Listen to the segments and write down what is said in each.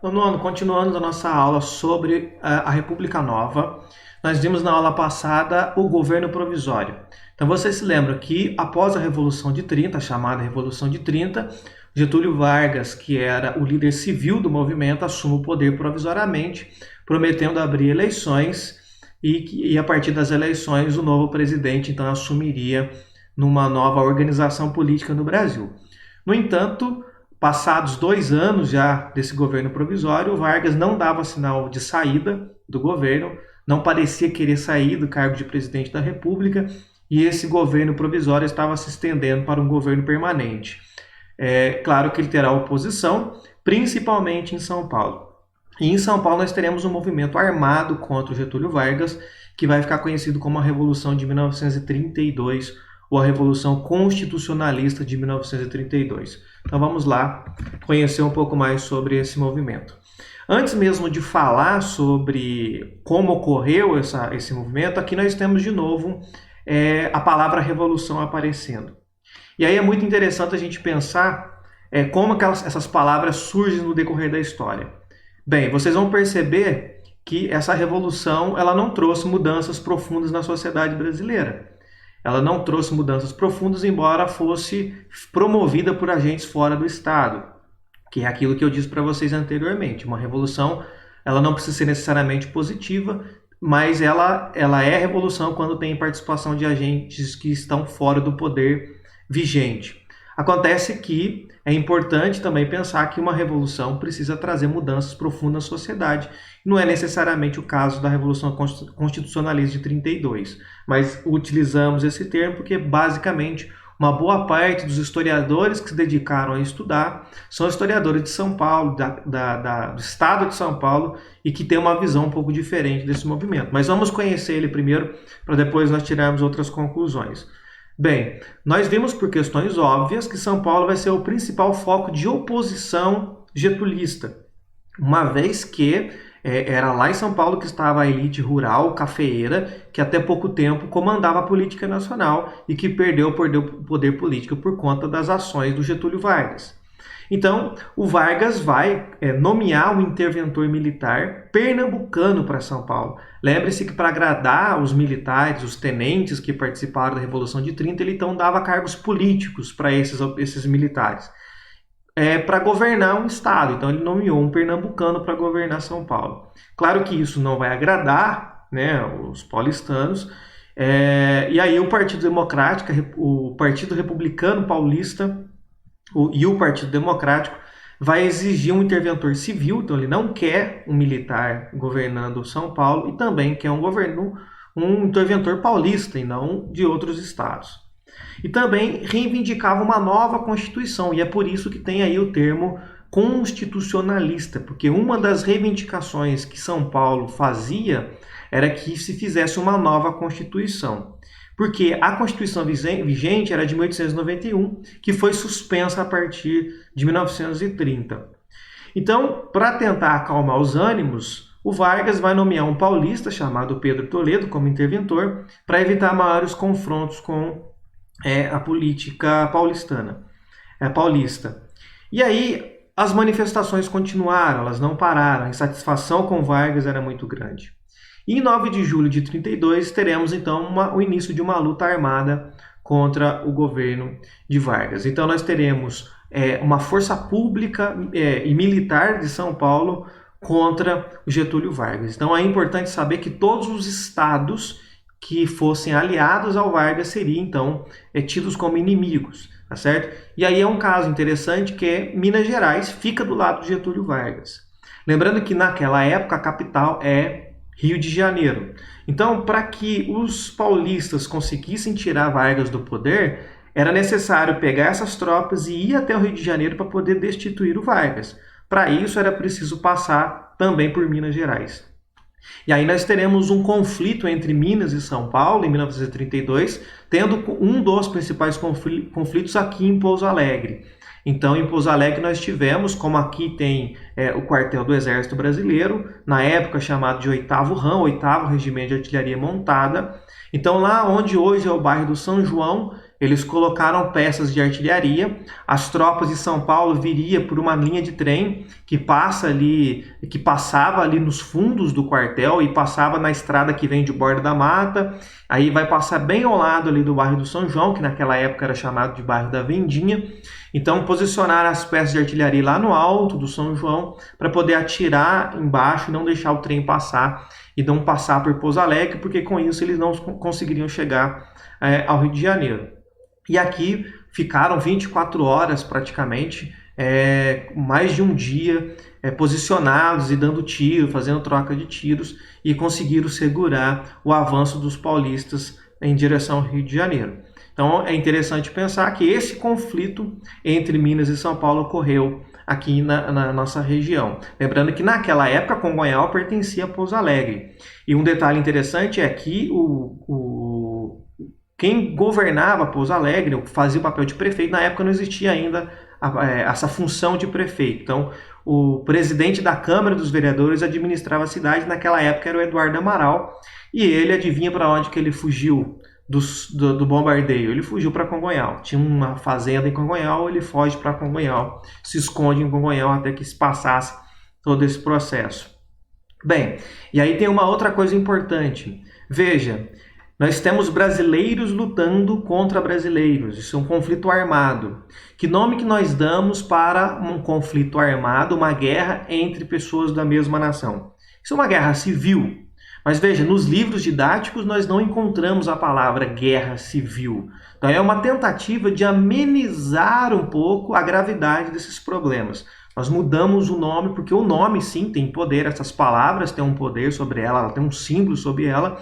Nono, continuando a nossa aula sobre a República Nova, nós vimos na aula passada o governo provisório. Então vocês se lembram que após a Revolução de 30, a chamada Revolução de 30, Getúlio Vargas, que era o líder civil do movimento, assume o poder provisoriamente, prometendo abrir eleições e a partir das eleições o novo presidente então assumiria numa nova organização política no Brasil. No entanto, passados 2 anos já desse governo provisório, o Vargas não dava sinal de saída do governo, não parecia querer sair do cargo de presidente da República, e esse governo provisório estava se estendendo para um governo permanente. É claro que ele terá oposição, principalmente em São Paulo. E em São Paulo nós teremos um movimento armado contra o Getúlio Vargas, que vai ficar conhecido como a Revolução de 1932, ou a Revolução Constitucionalista de 1932. Então vamos lá conhecer um pouco mais sobre esse movimento. Antes mesmo de falar sobre como ocorreu esse movimento, aqui nós temos de novo a palavra revolução aparecendo. E aí é muito interessante a gente pensar como essas palavras surgem no decorrer da história. Bem, vocês vão perceber que essa revolução ela não trouxe mudanças profundas na sociedade brasileira. Ela não trouxe mudanças profundas, embora fosse promovida por agentes fora do Estado, que é aquilo que eu disse para vocês anteriormente. Uma revolução ela não precisa ser necessariamente positiva, mas ela é revolução quando tem participação de agentes que estão fora do poder vigente. Acontece que é importante também pensar que uma revolução precisa trazer mudanças profundas na sociedade. Não é necessariamente o caso da Revolução Constitucionalista de 32, mas utilizamos esse termo porque basicamente uma boa parte dos historiadores que se dedicaram a estudar são historiadores de São Paulo, do estado de São Paulo, e que têm uma visão um pouco diferente desse movimento. Mas vamos conhecer ele primeiro, para depois nós tirarmos outras conclusões. Bem, nós vimos por questões óbvias que São Paulo vai ser o principal foco de oposição getulista, uma vez que era lá em São Paulo que estava a elite rural, cafeeira, que até pouco tempo comandava a política nacional e que perdeu o poder político por conta das ações do Getúlio Vargas. Então, o Vargas vai nomear um interventor militar pernambucano para São Paulo. Lembre-se que para agradar os militares, os tenentes que participaram da Revolução de 30, ele então dava cargos políticos para esses militares. Para governar um estado, então ele nomeou um pernambucano para governar São Paulo. Claro que isso não vai agradar, né, os paulistanos, e aí o Partido Democrático, o Partido Republicano Paulista e o Partido Democrático vai exigir um interventor civil, então ele não quer um militar governando São Paulo e também quer um interventor paulista e não de outros estados. E também reivindicava uma nova Constituição, e é por isso que tem aí o termo constitucionalista, porque uma das reivindicações que São Paulo fazia era que se fizesse uma nova Constituição. Porque a Constituição vigente era de 1891, que foi suspensa a partir de 1930. Então, para tentar acalmar os ânimos, o Vargas vai nomear um paulista chamado Pedro Toledo como interventor para evitar maiores confrontos com a política paulista. E aí as manifestações continuaram, elas não pararam, a insatisfação com Vargas era muito grande. E em 9 de julho de 32 teremos então o início de uma luta armada contra o governo de Vargas. Então nós teremos uma força pública e militar de São Paulo contra o Getúlio Vargas. Então é importante saber que todos os estados que fossem aliados ao Vargas seriam então tidos como inimigos, tá certo? E aí é um caso interessante que Minas Gerais fica do lado de Getúlio Vargas. Lembrando que naquela época a capital é Rio de Janeiro. Então, para que os paulistas conseguissem tirar Vargas do poder, era necessário pegar essas tropas e ir até o Rio de Janeiro para poder destituir o Vargas. Para isso era preciso passar também por Minas Gerais. E aí nós teremos um conflito entre Minas e São Paulo em 1932, tendo um dos principais conflitos aqui em Pouso Alegre. Então, em Pouso Alegre nós tivemos, como aqui tem o quartel do Exército Brasileiro, na época chamado de 8º RAM, 8º Regimento de Artilharia Montada. Então, lá onde hoje é o bairro do São João, eles colocaram peças de artilharia, as tropas de São Paulo viriam por uma linha de trem que passava ali nos fundos do quartel e passava na estrada que vem de Borda da Mata, aí vai passar bem ao lado ali do bairro do São João, que naquela época era chamado de bairro da Vendinha. Então posicionaram as peças de artilharia lá no alto do São João para poder atirar embaixo e não deixar o trem passar e não passar por Pouso Alegre, porque com isso eles não conseguiriam chegar ao Rio de Janeiro. E aqui ficaram 24 horas praticamente, mais de um dia, posicionados e dando tiro, fazendo troca de tiros, e conseguiram segurar o avanço dos paulistas em direção ao Rio de Janeiro. Então é interessante pensar que esse conflito entre Minas e São Paulo ocorreu aqui na nossa região. Lembrando que naquela época Congonhal pertencia a Pouso Alegre. E um detalhe interessante é que quem governava Pouso Alegre, fazia o papel de prefeito, na época não existia ainda essa função de prefeito. Então, o presidente da Câmara dos Vereadores administrava a cidade, naquela época era o Eduardo Amaral, e ele, adivinha para onde que ele fugiu do bombardeio? Ele fugiu para Congonhal. Tinha uma fazenda em Congonhal, ele foge para Congonhal, se esconde em Congonhal até que se passasse todo esse processo. Bem, e aí tem uma outra coisa importante. Veja, nós temos brasileiros lutando contra brasileiros. Isso é um conflito armado. Que nome que nós damos para um conflito armado, uma guerra entre pessoas da mesma nação? Isso é uma guerra civil. Mas veja, nos livros didáticos nós não encontramos a palavra guerra civil. Então é uma tentativa de amenizar um pouco a gravidade desses problemas. Nós mudamos o nome porque o nome sim tem poder, essas palavras têm um poder sobre ela tem um símbolo sobre ela.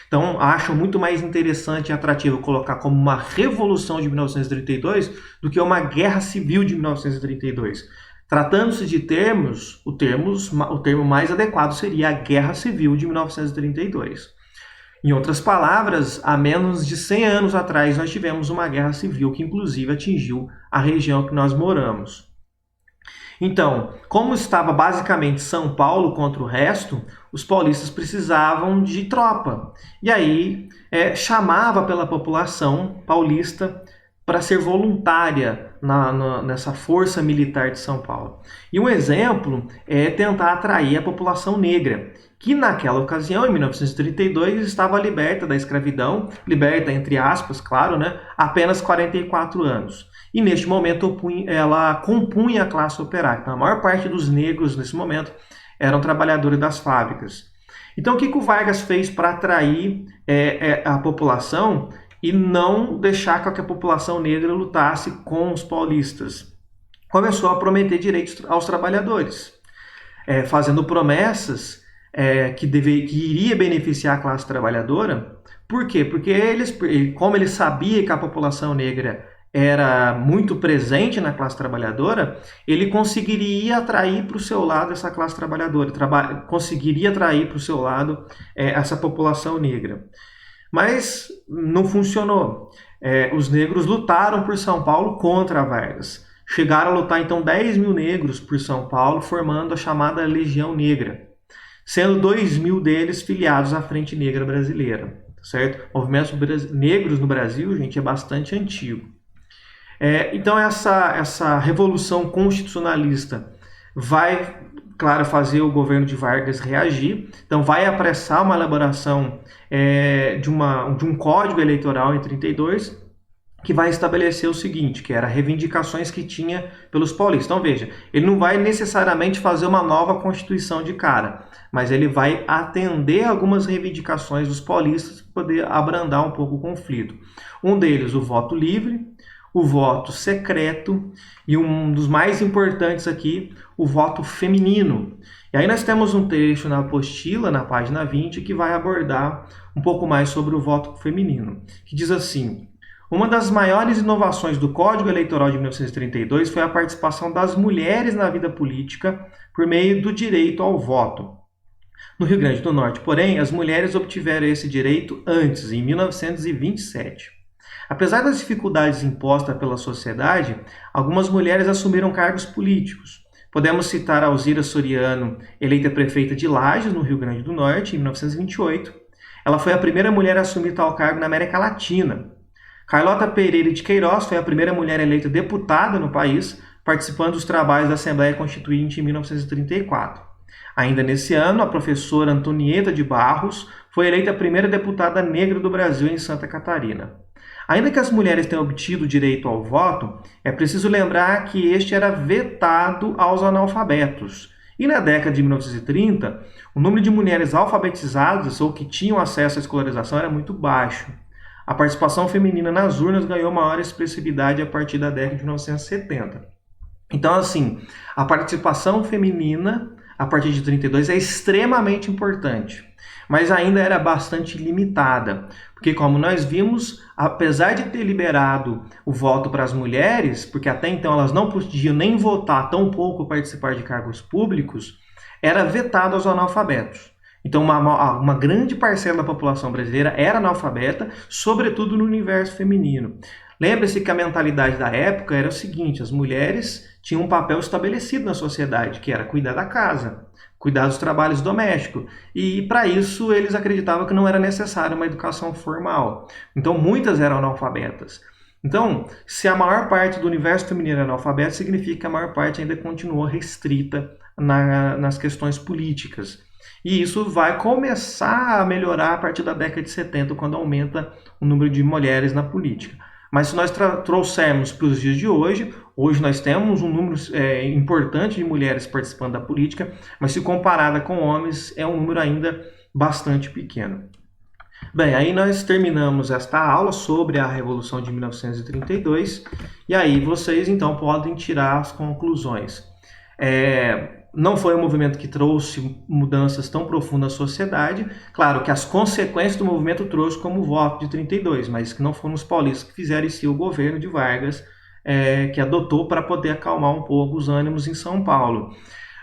Então, acho muito mais interessante e atrativo colocar como uma revolução de 1932 do que uma guerra civil de 1932. Tratando-se de termos, o termo mais adequado seria a Guerra Civil de 1932. Em outras palavras, há menos de 100 anos atrás nós tivemos uma guerra civil que inclusive atingiu a região que nós moramos. Então, como estava basicamente São Paulo contra o resto, os paulistas precisavam de tropa. E aí chamava pela população paulista para ser voluntária nessa força militar de São Paulo. E um exemplo é tentar atrair a população negra, que naquela ocasião, em 1932, estava liberta da escravidão, liberta entre aspas, claro, apenas 44 anos. E neste momento ela compunha a classe operária. Então, a maior parte dos negros nesse momento eram trabalhadores das fábricas. Então o que o Vargas fez para atrair a população e não deixar com que a população negra lutasse com os paulistas? Começou a prometer direitos aos trabalhadores, fazendo promessas que iria beneficiar a classe trabalhadora. Por quê? Porque como ele sabia que a população negra era muito presente na classe trabalhadora, ele conseguiria atrair para o seu lado essa classe trabalhadora, conseguiria atrair para o seu lado essa população negra. Mas não funcionou. Os negros lutaram por São Paulo contra Vargas. Chegaram a lutar então 10 mil negros por São Paulo, formando a chamada Legião Negra, sendo 2 mil deles filiados à Frente Negra Brasileira. Certo? Movimentos negros no Brasil, gente, é bastante antigo. Então essa revolução constitucionalista vai, claro, fazer o governo de Vargas reagir. Então vai apressar uma elaboração de um código eleitoral em 32, que vai estabelecer o seguinte, que era reivindicações que tinha pelos paulistas. Então veja, ele não vai necessariamente fazer uma nova constituição de cara, mas ele vai atender algumas reivindicações dos paulistas para poder abrandar um pouco o conflito. Um deles, o voto livre, o voto secreto e um dos mais importantes aqui, o voto feminino. E aí nós temos um trecho na apostila, na página 20, que vai abordar um pouco mais sobre o voto feminino, que diz assim: uma das maiores inovações do Código Eleitoral de 1932 foi a participação das mulheres na vida política por meio do direito ao voto. No Rio Grande do Norte, porém, as mulheres obtiveram esse direito antes, em 1927. Apesar das dificuldades impostas pela sociedade, algumas mulheres assumiram cargos políticos. Podemos citar a Alzira Soriano, eleita prefeita de Lages, no Rio Grande do Norte, em 1928. Ela foi a primeira mulher a assumir tal cargo na América Latina. Carlota Pereira de Queiroz foi a primeira mulher eleita deputada no país, participando dos trabalhos da Assembleia Constituinte em 1934. Ainda nesse ano, a professora Antonieta de Barros foi eleita a primeira deputada negra do Brasil em Santa Catarina. Ainda que as mulheres tenham obtido o direito ao voto, é preciso lembrar que este era vetado aos analfabetos. E na década de 1930, o número de mulheres alfabetizadas ou que tinham acesso à escolarização era muito baixo. A participação feminina nas urnas ganhou maior expressividade a partir da década de 1970. Então, assim, a participação feminina a partir de 32 é extremamente importante, mas ainda era bastante limitada, porque como nós vimos, apesar de ter liberado o voto para as mulheres, porque até então elas não podiam nem votar, tampouco participar de cargos públicos, era vetado aos analfabetos. Então uma grande parcela da população brasileira era analfabeta, sobretudo no universo feminino. Lembre-se que a mentalidade da época era o seguinte: as mulheres tinham um papel estabelecido na sociedade, que era cuidar da casa, cuidar dos trabalhos domésticos. E para isso eles acreditavam que não era necessária uma educação formal. Então muitas eram analfabetas. Então, se a maior parte do universo feminino é analfabeto, significa que a maior parte ainda continuou restrita nas questões políticas. E isso vai começar a melhorar a partir da década de 70, quando aumenta o número de mulheres na política. Mas se nós trouxermos para os dias de hoje, nós temos um número importante de mulheres participando da política, mas se comparada com homens, é um número ainda bastante pequeno. Bem, aí nós terminamos esta aula sobre a Revolução de 1932, e aí vocês então podem tirar as conclusões. Não foi um movimento que trouxe mudanças tão profundas na sociedade. Claro que as consequências do movimento trouxe como o voto de 32, mas que não foram os paulistas que fizeram sim o governo de Vargas, que adotou para poder acalmar um pouco os ânimos em São Paulo.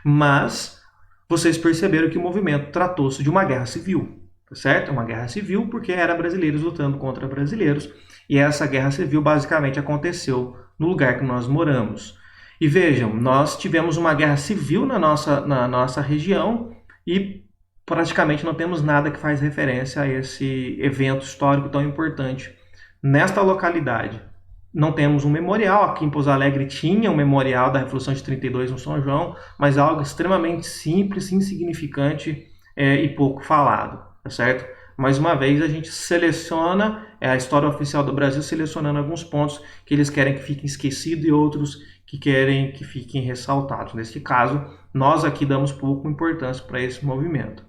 Mas vocês perceberam que o movimento tratou-se de uma guerra civil, tá certo? Uma guerra civil porque era brasileiros lutando contra brasileiros, e essa guerra civil basicamente aconteceu no lugar que nós moramos. E vejam, nós tivemos uma guerra civil na nossa região e praticamente não temos nada que faz referência a esse evento histórico tão importante nesta localidade. Não temos um memorial. Aqui em Pouso Alegre tinha um memorial da Revolução de 32 no São João, mas algo extremamente simples, insignificante e pouco falado, tá certo? Mais uma vez a gente seleciona a história oficial do Brasil, selecionando alguns pontos que eles querem que fiquem esquecidos e outros que querem que fiquem ressaltados. Nesse caso, nós aqui damos pouca importância para esse movimento.